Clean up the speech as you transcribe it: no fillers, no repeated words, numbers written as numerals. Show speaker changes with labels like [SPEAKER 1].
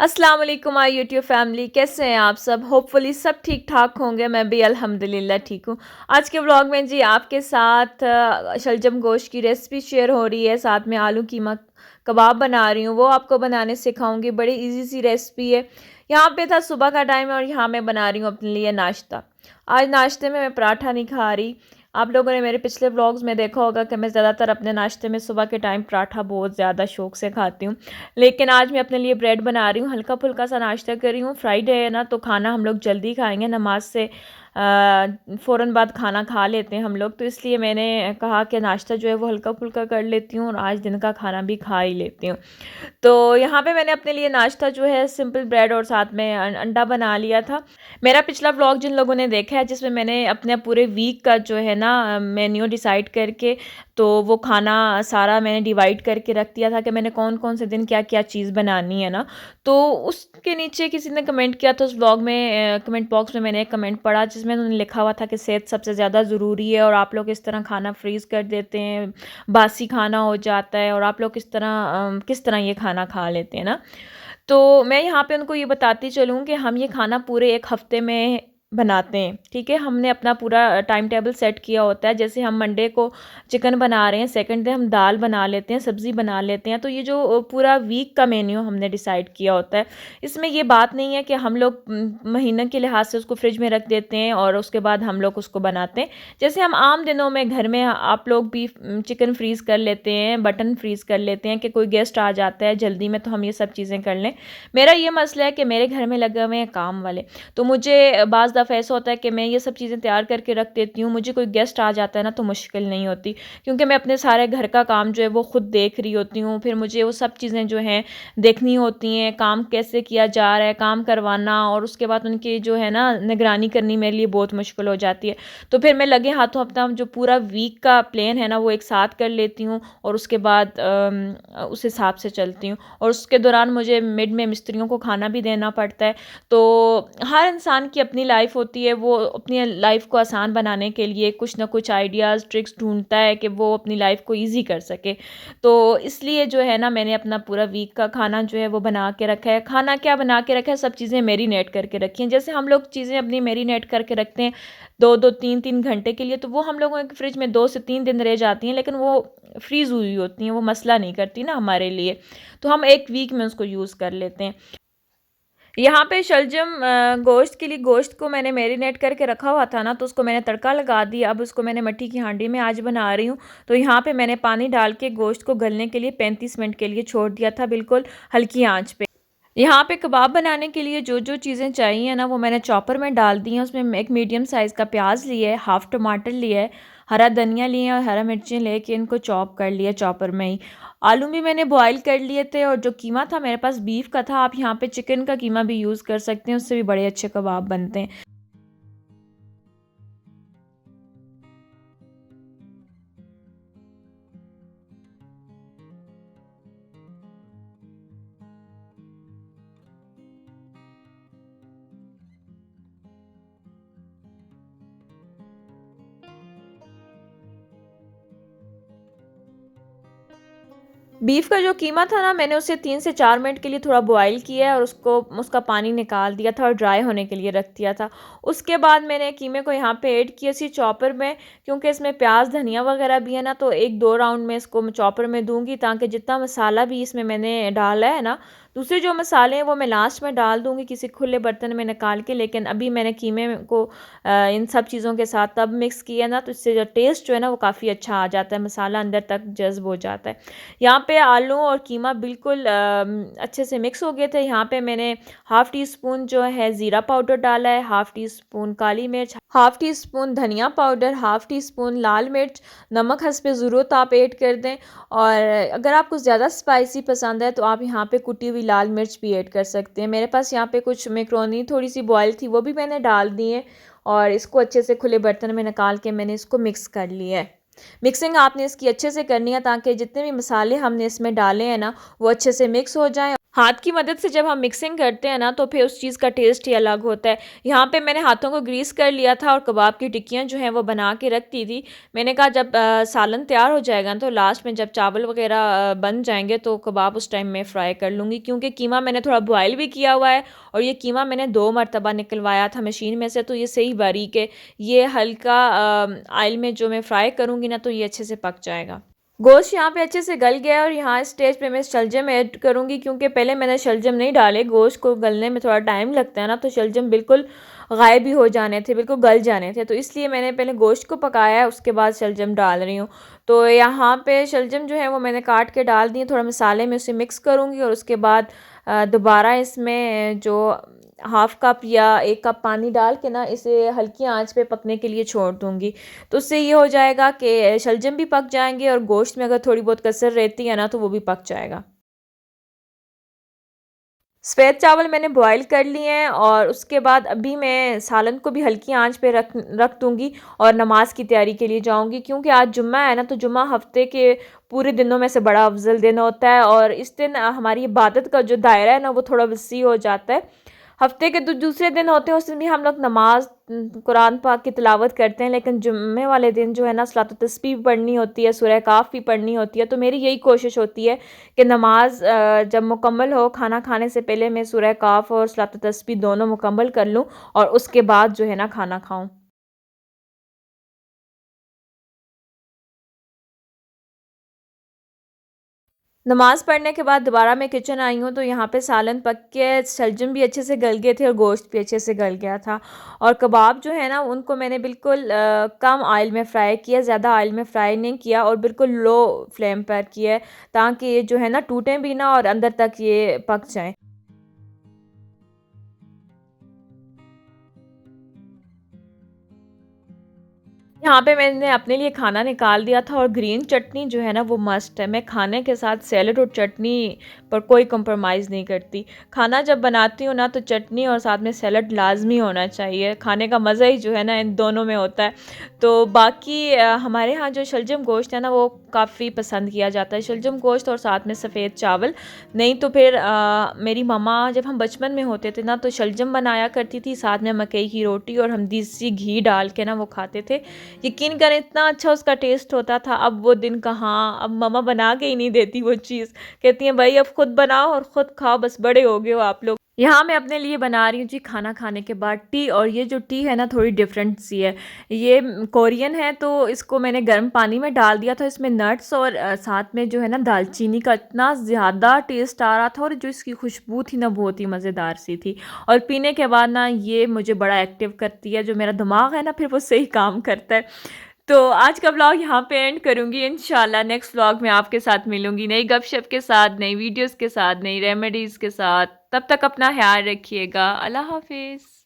[SPEAKER 1] अस्सलाम वालेकुम my YouTube family, कैसे हैं आप सब। होपफुली सब ठीक ठाक होंगे। मैं भी अल्हम्दुलिल्लाह ठीक हूँ। आज के व्लॉग में जी आपके साथ शलजम गोश्त की रेसिपी शेयर हो रही है। साथ में आलू कीमा कबाब बना रही हूँ, वो आपको बनाने सिखाऊंगी। बड़ी इजी सी रेसिपी है। यहाँ पे था सुबह का टाइम और यहाँ मैं बना रही हूँ अपने लिए नाश्ता। आज नाश्ते में मैं पराठा नहीं खा रही। आप लोगों ने मेरे पिछले व्लॉग्स में देखा होगा कि मैं ज़्यादातर अपने नाश्ते में सुबह के टाइम पराठा बहुत ज़्यादा शौक से खाती हूँ। लेकिन आज मैं अपने लिए ब्रेड बना रही हूँ, हल्का फुल्का सा नाश्ता कर रही हूँ। फ्राइडे है ना, तो खाना हम लोग जल्दी खाएंगे, नमाज से फ़ौरन बाद खाना खा लेते हैं हम लोग। तो इसलिए मैंने कहा कि नाश्ता जो है वो हल्का फुल्का कर लेती हूँ और आज दिन का खाना भी खा ही लेती हूँ। तो यहाँ पे मैंने अपने लिए नाश्ता जो है सिंपल ब्रेड और साथ में अंडा बना लिया था। मेरा पिछला व्लॉग जिन लोगों ने देखा है, जिसमें मैंने अपने पूरे वीक का जो है ना मेन्यू डिसाइड करके, तो वो खाना सारा मैंने डिवाइड करके रख दिया था कि मैंने कौन कौन से दिन क्या क्या चीज़ बनानी है ना। तो उसके नीचे किसी ने कमेंट किया था उस व्लॉग में, कमेंट बॉक्स में मैंने एक कमेंट पढ़ा जिसमें उन्होंने लिखा हुआ था कि सेहत सबसे ज़्यादा ज़रूरी है और आप लोग इस तरह खाना फ्रीज़ कर देते हैं, बासी खाना हो जाता है और आप लोग किस तरह ये खाना खा लेते हैं ना। तो मैं यहाँ पे उनको ये बताती चलूँ कि हम ये खाना पूरे 1 हफ़्ते में बनाते हैं, ठीक है। हमने अपना पूरा टाइम टेबल सेट किया होता है। जैसे हम मंडे को चिकन बना रहे हैं, सेकंड डे हम दाल बना लेते हैं, सब्ज़ी बना लेते हैं। तो ये जो पूरा वीक का मेन्यू हमने डिसाइड किया होता है। इसमें ये बात नहीं है कि हम लोग महीने के लिहाज से उसको फ्रिज में रख देते हैं और उसके बाद हम लोग उसको बनाते हैं। जैसे हम आम दिनों में घर में आप लोग भी चिकन फ्रीज़ कर लेते हैं, मटन फ्रीज़ कर लेते हैं कि कोई गेस्ट आ जाता है जल्दी में, तो हम ये सब चीज़ें कर लें। मेरा ये मसला है कि मेरे घर में लगे हुए हैं काम वाले, तो मुझे बाज़ दफ़ा ऐसा होता है कि मैं ये सब चीज़ें तैयार करके रख देती हूँ। मुझे कोई गेस्ट आ जाता है ना, तो मुश्किल नहीं होती, क्योंकि मैं अपने सारे घर का काम जो है वो खुद देख रही होती हूँ। फिर मुझे वो सब चीज़ें जो हैं देखनी होती हैं, काम कैसे किया जा रहा है, काम करवाना और उसके बाद उनकी जो है ना निगरानी करनी मेरे लिए बहुत मुश्किल हो जाती है। तो फिर मैं लगे हाथों अपना जो पूरा वीक का प्लान है ना वो एक साथ कर लेती हूँ और उसके बाद उस हिसाब से चलती हूँ। और उसके दौरान मुझे मिड में मिस्त्रियों को खाना भी देना पड़ता है। तो हर इंसान की अपनी लाइफ होती है, वो अपनी लाइफ को आसान बनाने के लिए कुछ ना कुछ आइडियाज़ ट्रिक्स ढूंढता है कि वो अपनी लाइफ को ईजी कर सके। तो इसलिए जो है ना मैंने अपना पूरा वीक का खाना जो है वो बना के रखा है। खाना क्या बना के रखा है, सब चीज़ें मैरिनेट करके रखी हैं। जैसे हम लोग चीज़ें अपनी मैरिनेट करके रखते हैं 2-2 3-3 घंटे के लिए, तो वो हम लोगों के फ्रिज में 2 से 3 दिन रह जाती हैं, लेकिन वो फ्रीज़ हुई होती हैं, वो मसला नहीं करती ना हमारे लिए। तो हम 1 वीक में उसको यूज़ कर लेते हैं। यहाँ पे शलजम गोश्त के लिए, गोश्त को मैंने मैरिनेट करके रखा हुआ था ना, तो उसको मैंने तड़का लगा दिया। अब उसको मैंने मट्टी की हांडी में आज बना रही हूँ। तो यहाँ पे मैंने पानी डाल के गोश्त को गलने के लिए 35 मिनट के लिए छोड़ दिया था, बिल्कुल हल्की आंच पे। यहाँ पे कबाब बनाने के लिए जो जो चीज़ें चाहिए ना वो मैंने चॉपर में डाल दी हैं। उसमें एक मीडियम साइज़ का प्याज लिया है, हाफ़ टमाटर लिया है, हरा धनिया लिया और हरा मिर्ची लेके इनको चॉप कर लिया चॉपर में ही। आलू भी मैंने बॉईल कर लिए थे और जो कीमा था मेरे पास बीफ का था। आप यहाँ पे चिकन का कीमा भी यूज़ कर सकते हैं, उससे भी बड़े अच्छे कबाब बनते हैं। बीफ का जो कीमा था ना, मैंने उसे 3 से 4 मिनट के लिए थोड़ा बॉयल किया है और उसको उसका पानी निकाल दिया था और ड्राई होने के लिए रख दिया था। उसके बाद मैंने कीमे को यहाँ पे ऐड किया इसी चॉपर में, क्योंकि इसमें प्याज धनिया वगैरह भी है ना, तो 1-2 राउंड में इसको मैं चॉपर में दूंगी ताकि जितना मसाला भी इसमें मैंने डाला है ना, दूसरे जो मसाले हैं वो मैं लास्ट में डाल दूंगी किसी खुले बर्तन में निकाल के। लेकिन अभी मैंने कीमे को इन सब चीज़ों के साथ तब मिक्स किया ना, तो इससे जो टेस्ट जो है ना वो काफ़ी अच्छा आ जाता है, मसाला अंदर तक जज्ब हो जाता है। यहाँ पे आलू और कीमा बिल्कुल अच्छे से मिक्स हो गए थे। यहाँ पे मैंने हाफ़ टी स्पून जो है ज़ीरा पाउडर डाला है, हाफ़ टी स्पून काली मिर्च, हाफ़ टी स्पून धनिया पाउडर, हाफ़ टी स्पून लाल मिर्च, नमक हस्बे ज़रूरत आप ऐड कर दें। और अगर आपको ज़्यादा स्पाइसी पसंद है तो आप यहाँ पे कुटी हुई लाल मिर्च भी ऐड कर सकते हैं। मेरे पास यहाँ पे कुछ मैक्रोनी थोड़ी सी बॉयल थी, वो भी मैंने डाल दी है और इसको अच्छे से खुले बर्तन में निकाल के मैंने इसको मिक्स कर लिया है। मिक्सिंग आपने इसकी अच्छे से करनी है ताकि जितने भी मसाले हमने इसमें डाले हैं ना वो अच्छे से मिक्स हो जाएं हाथ की मदद से जब हम मिक्सिंग करते हैं ना तो फिर उस चीज़ का टेस्ट ही अलग होता है। यहाँ पे मैंने हाथों को ग्रीस कर लिया था और कबाब की टिक्कियाँ जो हैं वो बना के रख दी थी। मैंने कहा जब सालन तैयार हो जाएगा ना तो लास्ट में जब चावल वग़ैरह बन जाएँगे तो कबाब उस टाइम में फ्राई कर लूँगी, क्योंकि कीमा मैंने थोड़ा बॉयल भी किया हुआ है और ये कीमा मैंने 2 मरतबा निकलवाया था मशीन में से, तो ये सही बारीक है। ये हल्का ऑयल में जो मैं फ्राई करूँगी ना तो ये अच्छे से पक जाएगा। गोश्त यहाँ पे अच्छे से गल गया है और यहाँ स्टेज पे मैं शलजम ऐड करूँगी, क्योंकि पहले मैंने शलजम नहीं डाले। गोश्त को गलने में थोड़ा टाइम लगता है ना, तो शलजम बिल्कुल गायब ही हो जाने थे, बिल्कुल गल जाने थे, तो इसलिए मैंने पहले गोश्त को पकाया है, उसके बाद शलजम डाल रही हूँ। तो यहाँ पे शलजम जो है वो मैंने काट के डाल दिए, थोड़ा मसाले में उसे मिक्स करूँगी और उसके बाद दोबारा इसमें जो हाफ़ कप या 1 कप पानी डाल के ना इसे हल्की आंच पे पकने के लिए छोड़ दूँगी। तो उससे ये हो जाएगा कि शलजम भी पक जाएँगे और गोश्त में अगर थोड़ी बहुत कसर रहती है ना तो वो भी पक जाएगा। सफ़ेद चावल मैंने बॉयल कर लिए हैं और उसके बाद अभी मैं सालन को भी हल्की आंच पे रख रख दूँगी और नमाज़ की तैयारी के लिए जाऊँगी, क्योंकि आज जुम्मा है ना, तो जुम्मा हफ़्ते के पूरे दिनों में से बड़ा अफ़ज़ल दिन होता है और इस दिन हमारी इबादत का जो दायरा है ना वो थोड़ा वसी हो जाता है। हफ्ते के दूसरे दिन होते हैं, उस दिन भी हम लोग नमाज कुरान पाक की तिलावत करते हैं, लेकिन जुम्मे वाले दिन जो है ना सलात तस्बीह भी पढ़नी होती है, सूरह काफ भी पढ़नी होती है। तो मेरी यही कोशिश होती है कि नमाज जब मुकम्मल हो, खाना खाने से पहले मैं सूरह काफ और सलात तस्बीह दोनों मुकम्मल कर लूँ और उसके बाद जो है ना खाना खाऊँ। नमाज़ पढ़ने के बाद दोबारा मैं किचन आई हूँ, तो यहाँ पे सालन पक के शलजम भी अच्छे से गल गए थे और गोश्त भी अच्छे से गल गया था। और कबाब जो है ना उनको मैंने बिल्कुल कम ऑयल में फ्राई किया, ज़्यादा ऑयल में फ्राई नहीं किया और बिल्कुल लो फ्लेम पर किया है, ताकि ये जो है ना टूटें भी ना और अंदर तक ये पक जाएँ। यहाँ पे मैंने अपने लिए खाना निकाल दिया था और ग्रीन चटनी जो है ना वो मस्ट है। मैं खाने के साथ सैलेड और चटनी पर कोई कॉम्प्रोमाइज़ नहीं करती। खाना जब बनाती हूँ ना तो चटनी और साथ में सैलेड लाज़मी होना चाहिए। खाने का मज़ा ही जो है ना इन दोनों में होता है। तो बाकी हमारे यहाँ जो शलजम गोश्त है ना वो काफ़ी पसंद किया जाता है। शलजम गोश्त और साथ में सफ़ेद चावल। नहीं तो फिर मेरी मम्मा जब हम बचपन में होते थे ना तो शलजम बनाया करती थी, साथ में मकई की रोटी और हम देसी घी डाल के ना वो खाते थे। यकीन करें इतना अच्छा उसका टेस्ट होता था। अब वो दिन कहाँ, अब मम्मा बना के ही नहीं देती वो चीज़। कहती हैं भाई अब खुद बनाओ और खुद खाओ, बस बड़े हो गए हो आप लोग। यहाँ मैं अपने लिए बना रही हूँ जी खाना खाने के बाद टी, और ये जो टी है ना थोड़ी डिफरेंट सी है। ये कोरियन है, तो इसको मैंने गर्म पानी में डाल दिया था। इसमें नट्स और साथ में जो है ना दालचीनी का इतना ज़्यादा टेस्ट आ रहा था और जो इसकी खुशबू थी ना बहुत ही मज़ेदार सी थी। और पीने के बाद ना ये मुझे बड़ा एक्टिव करती है, जो मेरा दिमाग है ना फिर वो सही काम करता है। तो आज का व्लॉग यहाँ पे एंड करूँगी। इंशाल्लाह नेक्स्ट व्लॉग में आपके साथ मिलूँगी, नई गपशप के साथ, नई वीडियोज़ के साथ, नई रेमेडीज़ के साथ। तब तक अपना ख़्याल रखिएगा। अल्लाह हाफ़िज़।